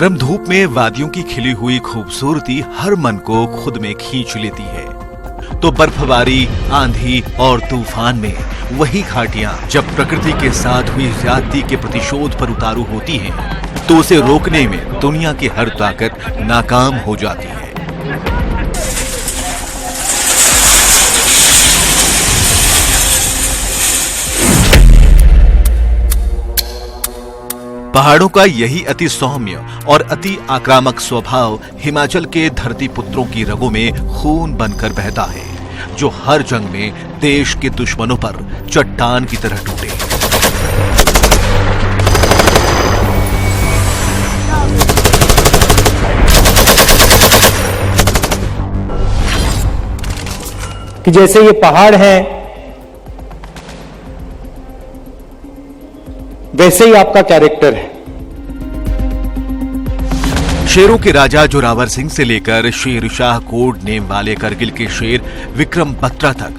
गर्म धूप में वादियों की खिली हुई खूबसूरती हर मन को खुद में खींच लेती है, तो बर्फबारी, आंधी और तूफान में वही घाटियां जब प्रकृति के साथ हुई ज्यादती के प्रतिशोध पर उतारू होती हैं, तो उसे रोकने में दुनिया की हर ताकत नाकाम हो जाती है। पहाड़ों का यही अति सौम्य और अति आक्रामक स्वभाव हिमाचल के धरती पुत्रों की रगों में खून बनकर बहता है, जो हर जंग में देश के दुश्मनों पर चट्टान की तरह टूटे। कि जैसे ये पहाड़ है वैसे ही आपका कैरेक्टर है। शेरों के राजा जोरावर सिंह से लेकर शेरशाह कोड नेम वाले करगिल के शेर विक्रम बत्रा तक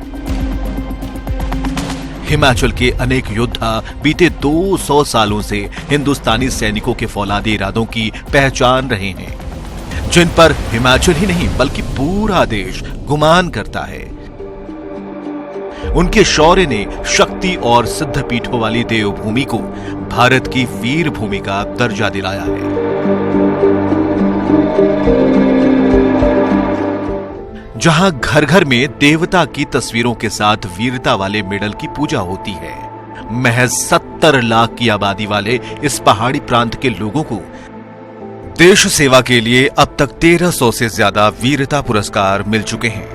हिमाचल के अनेक योद्धा बीते 200 सालों से हिंदुस्तानी सैनिकों के फौलादी इरादों की पहचान रहे हैं, जिन पर हिमाचल ही नहीं बल्कि पूरा देश गुमान करता है। उनके शौर्य ने शक्ति और सिद्ध पीठों वाली देवभूमि को भारत की वीर भूमि का दर्जा दिलाया है। जहां घर घर में देवता की तस्वीरों के साथ वीरता वाले मेडल की पूजा होती है, महज 70 लाख की आबादी वाले इस पहाड़ी प्रांत के लोगों को देश सेवा के लिए अब तक 1300 से ज्यादा वीरता पुरस्कार मिल चुके हैं,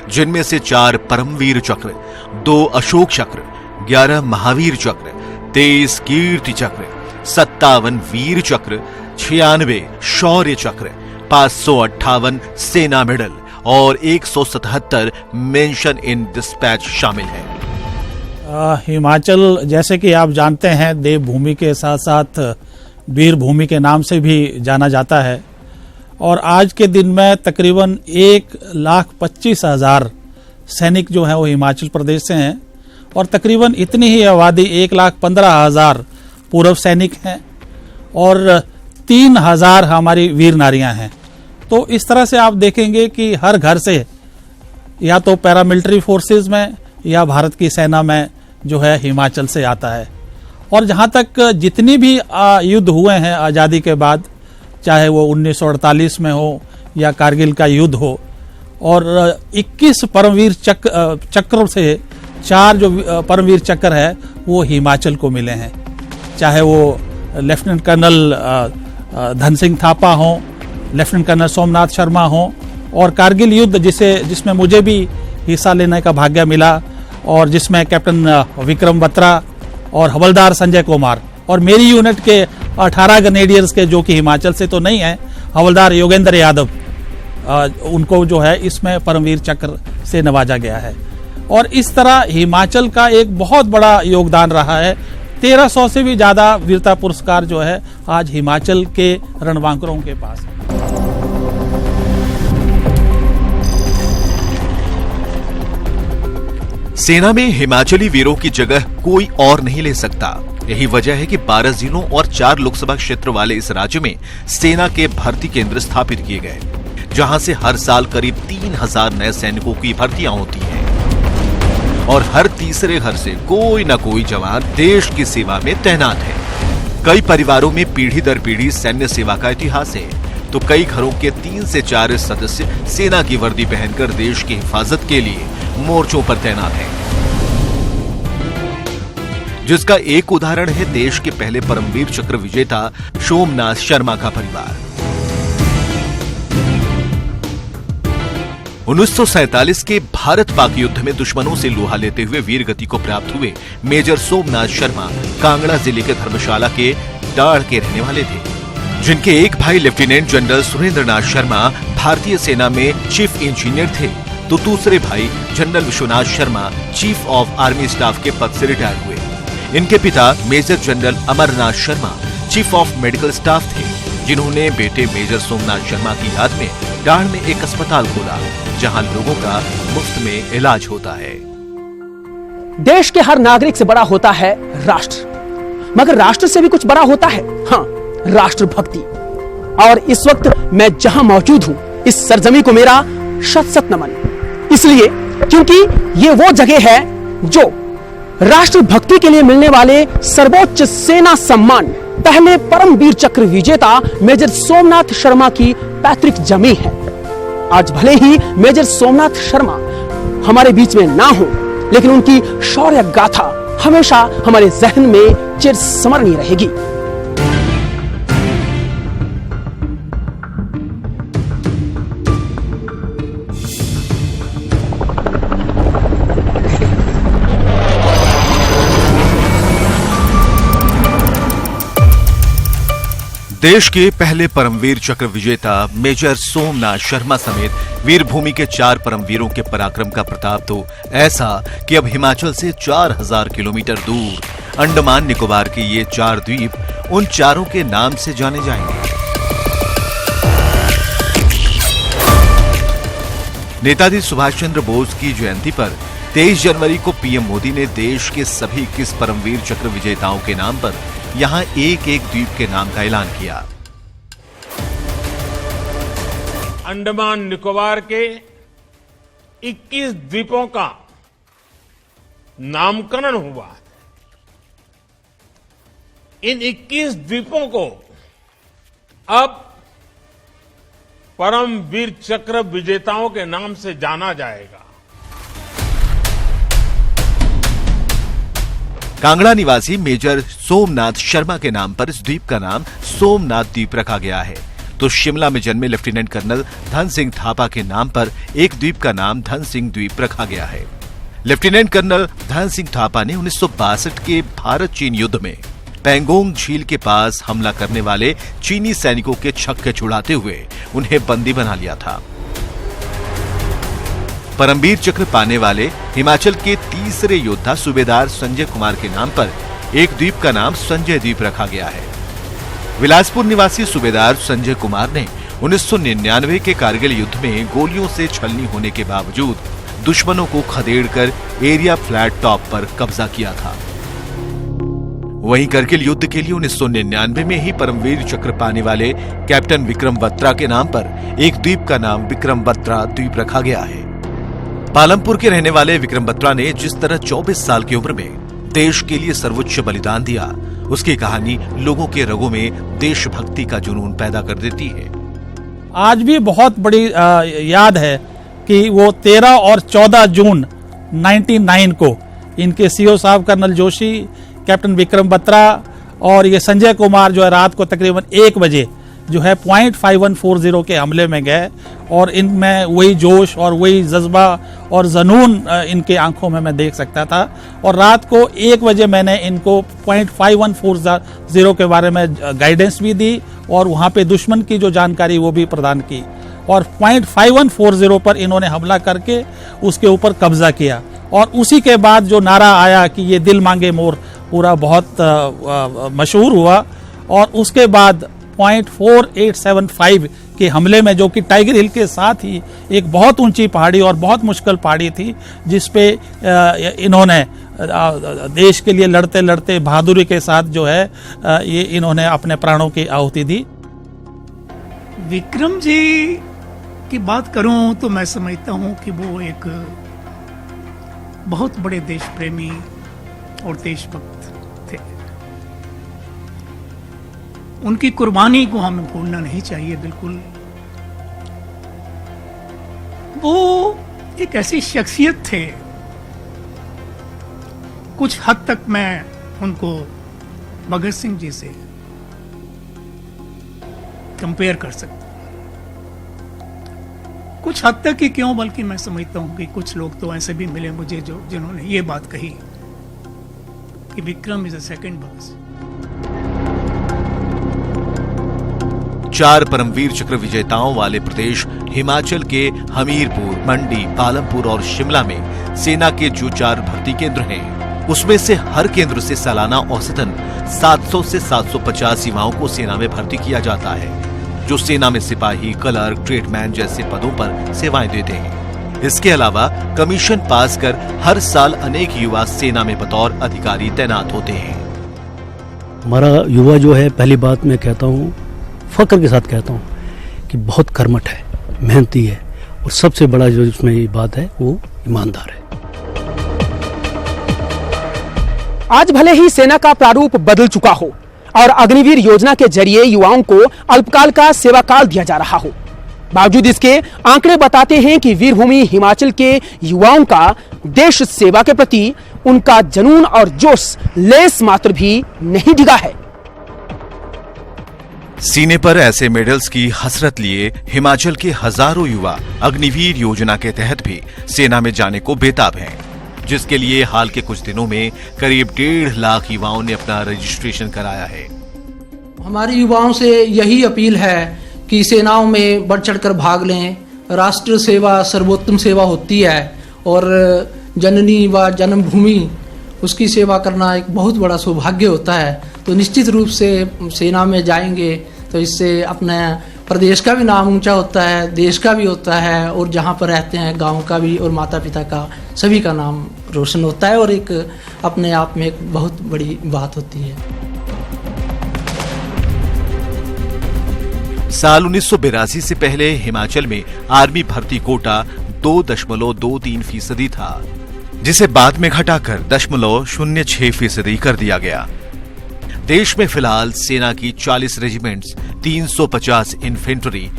जिनमें से 4 परमवीर चक्र, 2 अशोक चक्र, 11 महावीर चक्र, 23 कीर्ति चक्र, 57 वीर चक्र, 96 शौर्य चक्र, 558 सेना मेडल और 177 मेंशन इन डिस्पैच शामिल है। हिमाचल जैसे कि आप जानते हैं देवभूमि के साथ साथ वीर भूमि के नाम से भी जाना जाता है, और आज के दिन में तकरीबन 1,25,000 सैनिक जो हैं वो हिमाचल प्रदेश से हैं, और तकरीबन इतनी ही आबादी 1,15,000 पूर्व सैनिक हैं और 3,000 हमारी वीर नारियां हैं। तो इस तरह से आप देखेंगे कि हर घर से या तो पैरामिलिट्री फोर्सेस में या भारत की सेना में जो है हिमाचल से आता है। और जहां तक जितनी भी युद्ध हुए हैं आज़ादी के बाद, चाहे वो 1948 में हो या कारगिल का युद्ध हो, और 21 परमवीर चक्र से 4 जो परमवीर चक्र है वो हिमाचल को मिले हैं, चाहे वो लेफ्टिनेंट कर्नल धन सिंह थापा हो, लेफ्टिनेंट कर्नल सोमनाथ शर्मा हो, और कारगिल युद्ध जिसमें मुझे भी हिस्सा लेने का भाग्य मिला, और जिसमें कैप्टन विक्रम बत्रा और हवलदार संजय कुमार और मेरी यूनिट के 18 ग्रेनेडियर्स के, जो कि हिमाचल से तो नहीं है, हवलदार योगेंद्र यादव, उनको जो है इसमें परमवीर चक्र से नवाजा गया है। और इस तरह हिमाचल का एक बहुत बड़ा योगदान रहा है। 1300 से भी ज्यादा वीरता पुरस्कार जो है आज हिमाचल के रणबांकुरों के पास है। सेना में हिमाचली वीरों की जगह कोई और नहीं ले सकता। यही वजह है कि 12 जिलों और 4 लोकसभा क्षेत्र वाले इस राज्य में सेना के भर्ती केंद्र स्थापित किए गए, जहां से हर साल करीब 3,000 नए सैनिकों की भर्तियां होती हैं, और हर तीसरे घर से कोई न कोई जवान देश की सेवा में तैनात है। कई परिवारों में पीढ़ी दर पीढ़ी सैन्य सेवा का इतिहास है, तो कई घरों के 3 से 4 सदस्य सेना की वर्दी पहनकर देश की हिफाजत के लिए मोर्चों पर तैनात हैं, जिसका एक उदाहरण है देश के पहले परमवीर चक्र विजेता सोमनाथ शर्मा का परिवार। 1947 के भारत पाक युद्ध में दुश्मनों से लोहा लेते हुए वीर गति को प्राप्त हुए मेजर सोमनाथ शर्मा कांगड़ा जिले के धर्मशाला के डाढ़ के रहने वाले थे, जिनके एक भाई लेफ्टिनेंट जनरल सुरेंद्र नाथ शर्मा भारतीय सेना में चीफ इंजीनियर थे, तो दूसरे भाई general Vishwanath Sharma chief of army staff के पद से रिटायर हुए। इनके पिता major general Amarnath Sharma chief of medical staff थे, जिन्होंने बेटे मेजर सोमनाथ शर्मा की याद में डाढ़ में एक अस्पताल खोला, जहां लोगों का मुफ्त में इलाज होता है। देश के हर नागरिक से बड़ा होता है राष्ट्र, मगर राष्ट्र से भी कुछ बड़ा होता है, हाँ, राष्ट्रभक्ति। और इस वक्त मैं जहां मौजूद हूं, इस सरजमी को मेरा शत शत नमन। इसलिए क्योंकि ये वो जगह है जो राष्ट्रभक्ति के लिए मिलने वाले सर्वोच्च सेना सम्मान पहले परमवीर चक्र विजेता मेजर सोमनाथ शर्मा की पैतृक जमीन है। आज भले ही मेजर सोमनाथ शर्मा हमारे बीच में ना हो, लेकिन उनकी शौर्य गाथा हमेशा हमारे जहन में चिरस्मरणीय रहेगी। देश के पहले परमवीर चक्र विजेता मेजर सोमनाथ शर्मा समेत वीरभूमि के 4 परमवीरों के पराक्रम का प्रताप तो ऐसा कि अब हिमाचल से 4000 किलोमीटर दूर अंडमान निकोबार के ये 4 द्वीप उन चारों के नाम से जाने जाएंगे। नेताजी सुभाष चंद्र बोस की जयंती पर 23 जनवरी को पीएम मोदी ने देश के सभी 21 परमवीर चक्र विजेताओं के नाम पर यहां एक एक द्वीप के नाम का ऐलान किया। अंडमान निकोबार के 21 द्वीपों का नामकरण हुआ है। इन 21 द्वीपों को अब परमवीर चक्र विजेताओं के नाम से जाना जाएगा। कांगड़ा निवासी मेजर सोमनाथ शर्मा के नाम पर इस द्वीप का नाम सोमनाथ द्वीप रखा गया है, तो शिमला में जन्मे लेफ्टिनेंट कर्नल धन सिंह थापा के नाम पर एक द्वीप का नाम धन सिंह द्वीप रखा गया है। लेफ्टिनेंट कर्नल धन सिंह थापा ने 1962 के भारत चीन युद्ध में पैंगोंग झील के पास हमला करने वाले चीनी सैनिकों के छक्के छुड़ाते हुए उन्हें बंदी बना लिया था। परमवीर चक्र पाने वाले हिमाचल के तीसरे योद्धा सूबेदार संजय कुमार के नाम पर एक द्वीप का नाम संजय द्वीप रखा गया है। विलासपुर निवासी सूबेदार संजय कुमार ने 1999 के कारगिल युद्ध में गोलियों से छलनी होने के बावजूद दुश्मनों को खदेड़कर एरिया फ्लैट टॉप पर कब्जा किया था। वहीं कारगिल युद्ध के लिए 1999 में ही परमवीर चक्र पाने वाले कैप्टन विक्रम बत्रा के नाम पर एक द्वीप का नाम विक्रम बत्रा द्वीप रखा गया है। पालमपुर के रहने वाले विक्रम बत्रा ने जिस तरह 24 साल की उम्र में देश के लिए सर्वोच्च बलिदान दिया, उसकी कहानी लोगों के रगों में देशभक्ति का जुनून पैदा कर देती है। आज भी बहुत बड़ी याद है कि वो 13 और 14 जून 99 को इनके सीओ साहब कर्नल जोशी, कैप्टन विक्रम बत्रा और ये संजय कुमार जो है रात को तकरीबन 1 बजे जो है .5140 के हमले में गए, और इनमें वही जोश और वही जज्बा और जुनून इनके आंखों में मैं देख सकता था। और रात को 1 बजे मैंने इनको .5140 के बारे में गाइडेंस भी दी और वहाँ पे दुश्मन की जो जानकारी वो भी प्रदान की, और .5140 पर इन्होंने हमला करके उसके ऊपर कब्जा किया। और उसी के बाद जो नारा आया कि ये दिल मांगे मोर पूरा बहुत मशहूर हुआ, और उसके बाद .4875 के हमले में, जो कि टाइगर हिल के साथ ही एक बहुत ऊंची पहाड़ी और बहुत मुश्किल पहाड़ी थी, जिसपे इन्होंने देश के लिए लड़ते लड़ते बहादुरी के साथ जो है ये इन्होंने अपने प्राणों की आहुति दी। विक्रम जी की बात करूं तो मैं समझता हूं कि वो एक बहुत बड़े देश प्रेमी और देशभक्त थे। उनकी कुर्बानी को हमें भूलना नहीं चाहिए। बिल्कुल वो एक ऐसी शख्सियत थे, कुछ हद तक मैं उनको भगत सिंह जी से कंपेयर कर सकता हूं। कुछ हद तक ही क्यों, बल्कि मैं समझता हूं कि कुछ लोग तो ऐसे भी मिले मुझे जिन्होंने ये बात कही कि Vikram is a second Bhagat Singh. 4 Paramvir चक्र विजेताओं वाले प्रदेश हिमाचल के हमीरपुर, मंडी, पालमपुर और शिमला में सेना के जो 4 भर्ती केंद्र हैं, उसमें से हर केंद्र से सालाना औसतन 700 से 750 युवाओं को सेना में भर्ती किया जाता है, जो सेना में सिपाही, क्लर्क, ट्रेडमैन जैसे पदों पर सेवाएं देते हैं। इसके अलावा कमीशन पास कर हर साल अनेक युवा सेना में बतौर अधिकारी तैनात होते हैं। हमारा युवा जो है, पहली बात मैं कहता हूँ, फख्र के साथ कहता हूँ कि बहुत कर्मठ है, मेहनती है, और सबसे बड़ा जो इसमें ये बात है वो ईमानदार है। आज भले ही सेना का प्रारूप बदल चुका हो और अग्निवीर योजना के जरिए युवाओं को अल्पकाल का सेवा काल दिया जा रहा हो, बावजूद इसके आंकड़े बताते हैं कि वीरभूमि हिमाचल के युवाओं का देश सेवा के प्रति उनका जुनून और जोश लेस मात्र भी नहीं डिगा है। सीने पर ऐसे मेडल्स की हसरत लिए हिमाचल के हजारों युवा अग्निवीर योजना के तहत भी सेना में जाने को बेताब हैं, जिसके लिए हाल के कुछ दिनों में करीब 1.5 लाख युवाओं ने अपना रजिस्ट्रेशन कराया है। हमारे युवाओं से यही अपील है कि सेनाओं में बढ़ चढ़कर भाग लें। राष्ट्र सेवा सर्वोत्तम सेवा होती है और जननी व जन्मभूमि उसकी सेवा करना एक बहुत बड़ा सौभाग्य होता है। तो निश्चित रूप से सेना में जाएंगे तो इससे अपने प्रदेश का भी नाम ऊंचा होता है, देश का भी होता है, और जहाँ पर रहते हैं गांव का भी और माता पिता का सभी का नाम रोशन होता है, और एक अपने आप में एक बहुत बड़ी बात होती है। साल 1982 से पहले हिमाचल में आर्मी भर्ती कोटा 2.23% था, जिसे बाद में घटाकर 0.06% कर दिया गया। देश में फिलहाल सेना की 40 रेजिमेंट्स, 350 इन्फेंट्री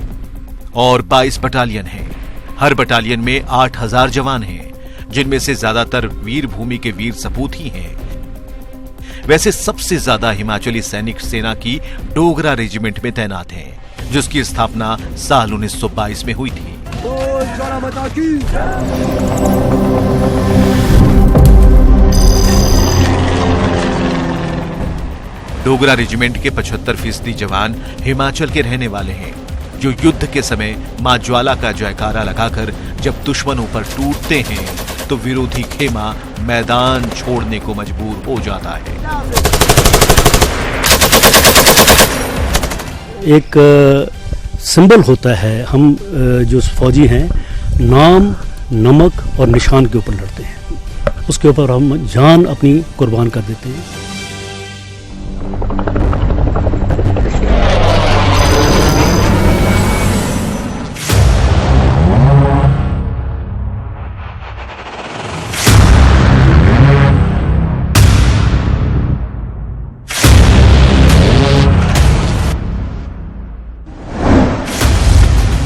और 22 बटालियन हैं। हर बटालियन में 8000 जवान हैं, जिनमें से ज्यादातर वीरभूमि के वीर सपूत ही हैं। वैसे सबसे ज्यादा हिमाचली सैनिक सेना की डोगरा रेजिमेंट में तैनात हैं, जिसकी स्थापना साल 1922 में हुई थी। डोगरा रेजिमेंट के 75% जवान हिमाचल के रहने वाले हैं, जो युद्ध के समय मां ज्वाला का जयकारा लगाकर जब दुश्मनों पर टूटते हैं तो विरोधी खेमा मैदान छोड़ने को मजबूर हो जाता है। एक सिंबल होता है, हम जो फौजी हैं नाम, नमक और निशान के ऊपर लड़ते हैं, उसके ऊपर हम जान अपनी कुर्बान कर देते हैं।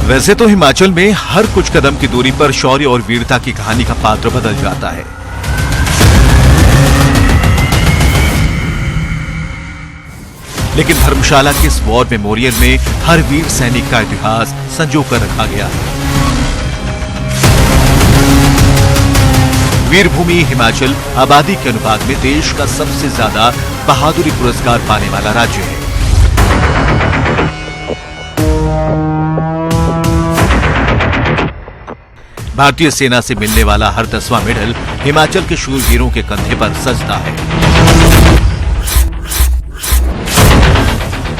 वैसे तो हिमाचल में हर कुछ कदम की दूरी पर शौर्य और वीरता की कहानी का पात्र बदल जाता है। लेकिन धर्मशाला के इस वॉर मेमोरियल में हर वीर सैनिक का इतिहास संजो कर रखा गया है। वीरभूमि हिमाचल आबादी के अनुपात में देश का सबसे ज्यादा बहादुरी पुरस्कार पाने वाला राज्य है। भारतीय सेना से मिलने वाला हर 10वां मेडल हिमाचल के शूरवीरों के कंधे पर सजता है।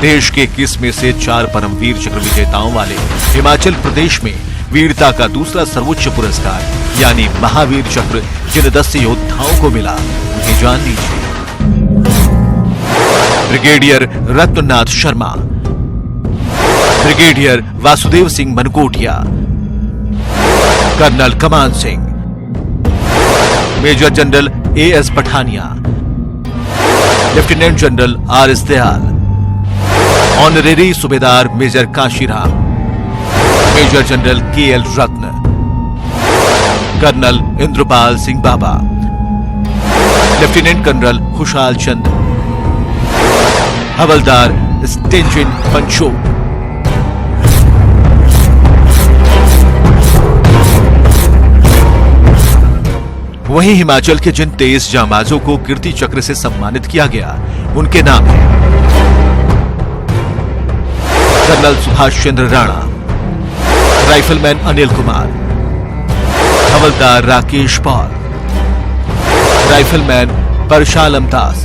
देश के 21 में से 4 परमवीर चक्र विजेताओं वाले हिमाचल प्रदेश में वीरता का दूसरा सर्वोच्च पुरस्कार यानी महावीर चक्र जिन 10 योद्धाओं को मिला, उन्हें जान लीजिए। Brigadier Ratannath Sharma, brigadier Vasudev Singh Mankotia, colonel Kaman Singh, major general A.S. Pathania, lieutenant general R.S. Dayal, honorary subedar major Kashiram, major general K.L. Ratan, colonel Inderpal Singh Baba, lieutenant colonel Khushal Chand, havildar Stanzin Pancho, वहीं हिमाचल के जिन 23 जांबाजों को कीर्ति चक्र से सम्मानित किया गया, उनके नाम हैं कर्नल सुभाष चंद्र राणा, राइफलमैन अनिल कुमार, हवलदार Rakesh Paul, rifleman Parshalam Das,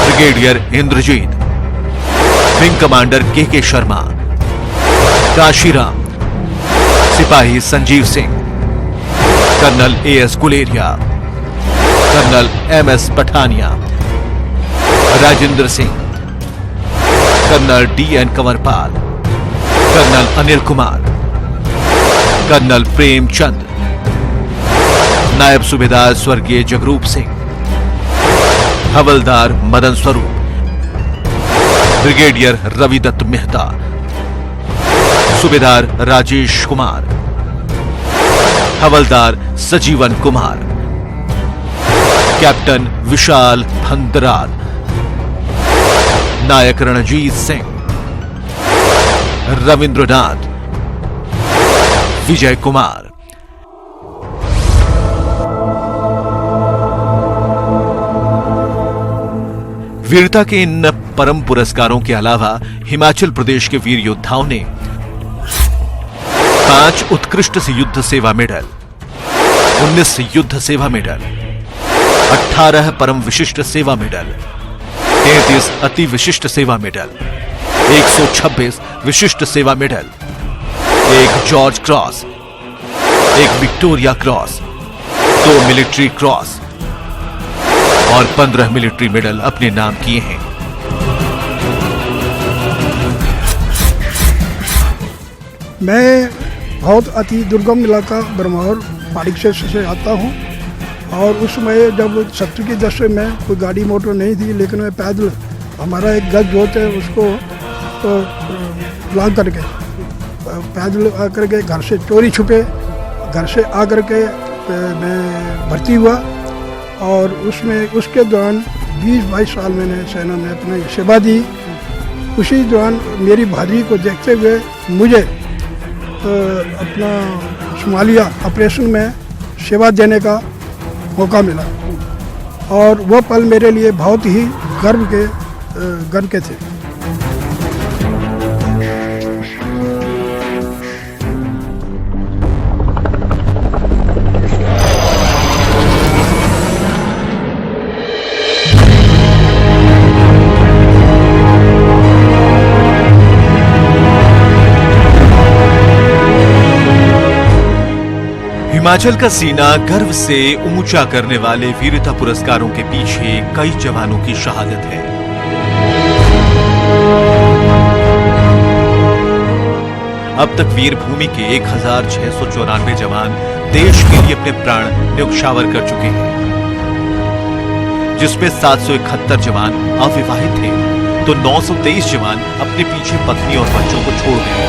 brigadier Indrajit, wing commander K Sharma, Kashiram, सिपाही Sanjeev Singh, colonel A.S. Guleria, colonel M.S. Pathania, Rajendra Singh, colonel D.N. Kanwarpal, colonel Anil Kumar, colonel Premchand, नायब सूबेदार स्वर्गीय जगरूप सिंह, हवलदार मदन स्वरूप, ब्रिगेडियर रविदत्त मेहता, सूबेदार राजेश कुमार, हवलदार सजीवन कुमार, कैप्टन विशाल भंदराल, नायक रणजीत सिंह, रविंद्रनाथ, विजय कुमार। वीरता के इन परम पुरस्कारों के अलावा हिमाचल प्रदेश के वीर योद्धाओं ने 5 उत्कृष्ट युद्ध सेवा मेडल, 19 युद्ध सेवा मेडल, 18 परम विशिष्ट सेवा मेडल, 33 अति विशिष्ट सेवा मेडल, 126 विशिष्ट सेवा medal, 1 George cross, 1 Victoria cross, 2 military cross और 15 मिलिट्री मेडल अपने नाम किए हैं। मैं बहुत अति दुर्गम इलाका बरमौर पहाड़ी क्षेत्र से आता हूँ और उस समय जब 70 के दशक में कोई गाड़ी मोटर नहीं थी, लेकिन मैं पैदल, हमारा एक गज जोत है, उसको ला करके पैदल आकर के घर से चोरी छुपे, घर से आकर के मैं भर्ती हुआ और उसमें उसके दौरान 20-22 साल मैंने सेना में अपनी सेवा दी। उसी दौरान मेरी बहादुरी को देखते हुए मुझे अपना सोमालिया ऑपरेशन में सेवा देने का मौका मिला और वह पल मेरे लिए बहुत ही गर्व के थे। हिमाचल का सीना गर्व से ऊंचा करने वाले वीरता पुरस्कारों के पीछे कई जवानों की शहादत है। अब तक वीर भूमि के 1694 जवान देश के लिए अपने प्राण न्यौछावर कर चुके हैं, जिसमें 771 जवान अविवाहित थे तो 923 जवान अपने पीछे पत्नी और बच्चों को छोड़ गए।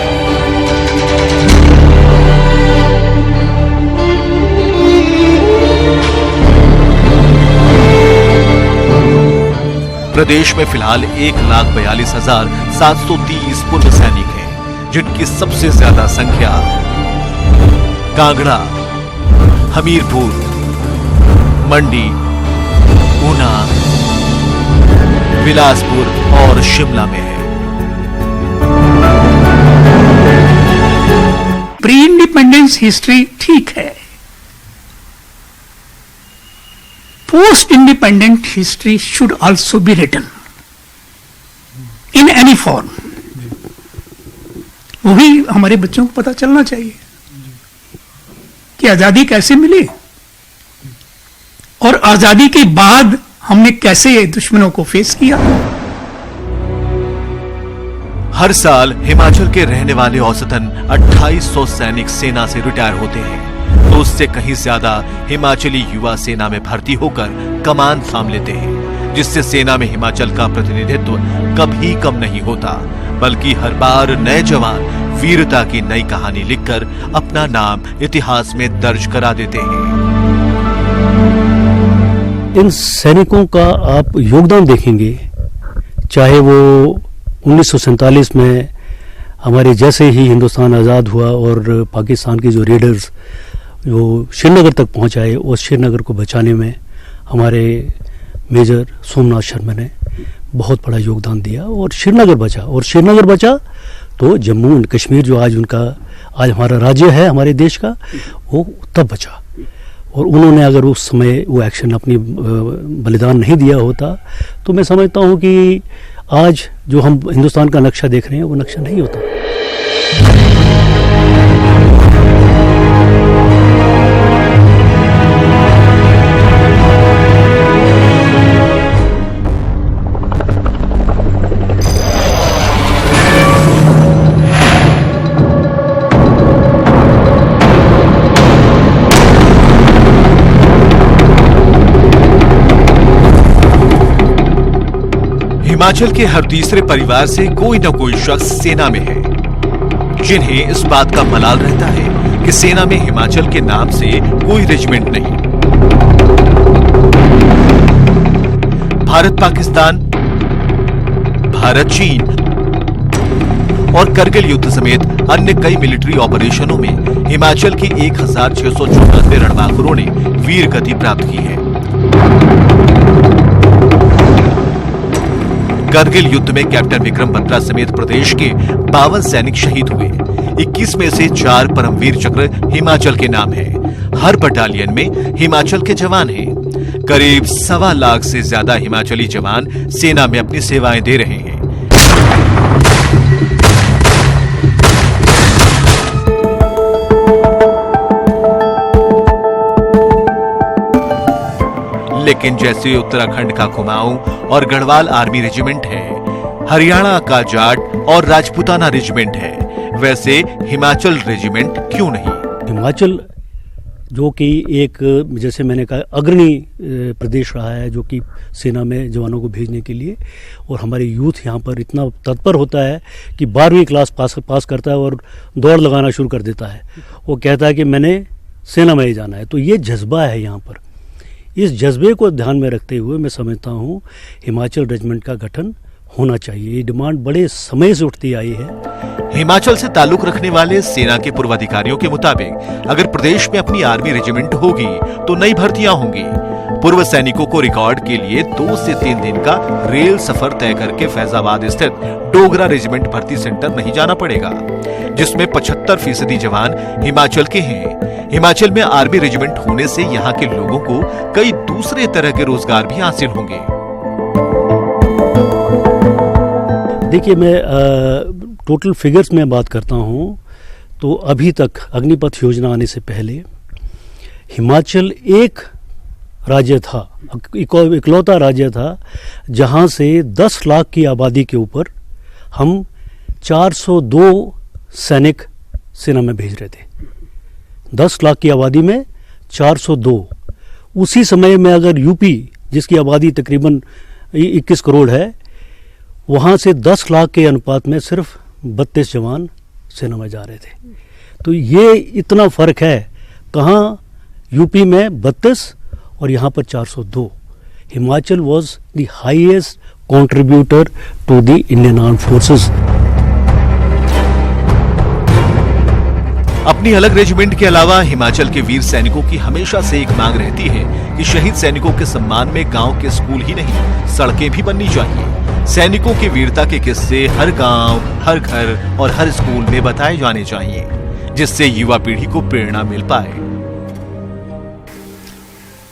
प्रदेश में फिलहाल 1,42,730 पूर्व सैनिक हैं, जिनकी सबसे ज्यादा संख्या कांगड़ा, हमीरपुर, मंडी, ऊना, बिलासपुर और शिमला में है। प्री इंडिपेंडेंस हिस्ट्री ठीक है, post independent history should also be written in any form। वो भी हमारे बच्चों को पता चलना चाहिए कि आजादी कैसे मिली और आजादी के बाद हमने कैसे दुश्मनों को फेस किया। हर साल हिमाचल के रहने वाले औसतन 2800 सैनिक सेना से रिटायर होते हैं, तो उससे कहीं ज्यादा हिमाचली युवा सेना में भर्ती होकर कमान थाम लेते हैं, जिससे सेना में हिमाचल का प्रतिनिधित्व कभी कम नहीं होता, बल्कि हर बार नए जवान वीरता की नई कहानी लिखकर अपना नाम इतिहास में दर्ज करा देते हैं। इन सैनिकों का आप योगदान देखेंगे, चाहे वो 1947 में हमारे जैसे ही हिंदुस्तान आज़ाद हुआ और पाकिस्तान की जो रेडर्स जो श्रीनगर तक पहुंचाए, उस श्रीनगर को बचाने में हमारे मेजर सोमनाथ शर्मा ने बहुत बड़ा योगदान दिया और श्रीनगर बचा तो जम्मू एंड कश्मीर जो आज हमारा राज्य है हमारे देश का, वो तब बचा। और उन्होंने अगर उस समय वो एक्शन अपनी बलिदान नहीं दिया होता तो मैं समझता हूँ कि आज जो हम हिंदुस्तान का नक्शा देख रहे हैं वो नक्शा नहीं होता। हिमाचल के हर तीसरे परिवार से कोई न कोई शख्स सेना में है, जिन्हें इस बात का मलाल रहता है कि सेना में हिमाचल के नाम से कोई रेजिमेंट नहीं। भारत पाकिस्तान, भारत चीन और करगिल युद्ध समेत अन्य कई मिलिट्री ऑपरेशनों में हिमाचल के 1694 रणबांकुरों ने वीर गति प्राप्त की है। करगिल युद्ध में कैप्टन विक्रम बत्रा समेत प्रदेश के 52 सैनिक शहीद हुए। 21 में से 4 परमवीर चक्र हिमाचल के नाम है। हर बटालियन में हिमाचल के जवान हैं। करीब 1.25 लाख से ज्यादा हिमाचली जवान सेना में अपनी सेवाएं दे रहे हैं। लेकिन जैसे उत्तराखंड का कुमाऊं और गढ़वाल आर्मी रेजिमेंट है, हरियाणा का जाट और राजपूताना रेजिमेंट है, वैसे हिमाचल रेजिमेंट क्यों नहीं? हिमाचल जो कि एक, जैसे मैंने कहा, अग्रणी प्रदेश रहा है जो कि सेना में जवानों को भेजने के लिए, और हमारे यूथ यहाँ पर इतना तत्पर होता है कि 12वीं क्लास पास करता है और दौड़ लगाना शुरू कर देता है। वो कहता है कि मैंने सेना में ही जाना है। तो ये जज्बा है यहाँ पर। इस जज्बे को ध्यान में रखते हुए मैं समझता हूँ हिमाचल रेजिमेंट का गठन होना चाहिए। ये डिमांड बड़े समय से उठती आई है। हिमाचल से ताल्लुक रखने वाले सेना के पूर्व अधिकारियों के मुताबिक अगर प्रदेश में अपनी आर्मी रेजिमेंट होगी तो नई भर्तियां होंगी। पूर्व सैनिकों को रिकॉर्ड के लिए 2 से 3 दिन का रेल सफर तय करके फैजाबाद स्थित डोगरा रेजिमेंट भर्ती सेंटर नहीं जाना पड़ेगा, जिसमें 75% जवान हिमाचल के हैं। हिमाचल में आर्मी रेजिमेंट होने से यहाँ के लोगों को कई दूसरे तरह के रोजगार भी हासिल होंगे। देखिए, मैं टोटल फिगर्स में बात करता हूँ तो अभी तक अग्निपथ योजना आने से पहले हिमाचल एक राज्य था, इकलौता राज्य था जहाँ से 10 लाख की आबादी के ऊपर हम 402 सैनिक सेना में भेज रहे थे। 10 लाख की आबादी में 402। उसी समय में अगर यूपी, जिसकी आबादी तकरीबन 21 करोड़ है, वहाँ से 10 लाख के अनुपात में सिर्फ 32 जवान सेना में जा रहे थे। तो ये इतना फर्क है। कहाँ यूपी में 32 और यहाँ पर 402। Himachal was the highest contributor to the Indian armed forces. अपनी अलग रेजिमेंट के अलावा हिमाचल के वीर सैनिकों की हमेशा से एक मांग रहती है कि शहीद सैनिकों के सम्मान में गांव के स्कूल ही नहीं, सड़कें भी बननी चाहिए। सैनिकों की वीरता के किस्से हर गांव, हर घर और हर स्कूल में बताए जाने चाहिए, जिससे युवा पीढ़ी को प्रेरणा मिल पाए।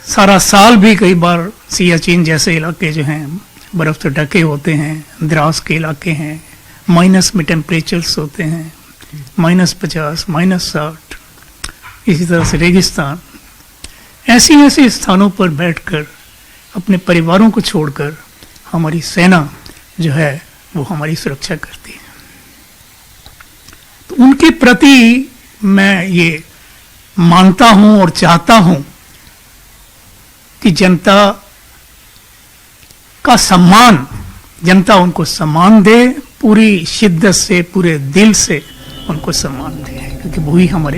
सारा साल भी कई बार सियाचिन जैसे इलाके जो हैं बर्फ से ढके होते हैं, द्रास के इलाके हैं, माइनस में टेम्परेचर्स होते हैं, -50, -60, इसी तरह से रेगिस्तान। ऐसे स्थानों पर बैठकर अपने परिवारों को छोड़कर हमारी सेना जो है वो हमारी सुरक्षा करती है। तो उनके प्रति मैं ये मानता हूं और चाहता हूं कि जनता का सम्मान, जनता उनको सम्मान दे, पूरी शिद्दत से, पूरे दिल से उनको सम्मान दे, क्योंकि वही हमारे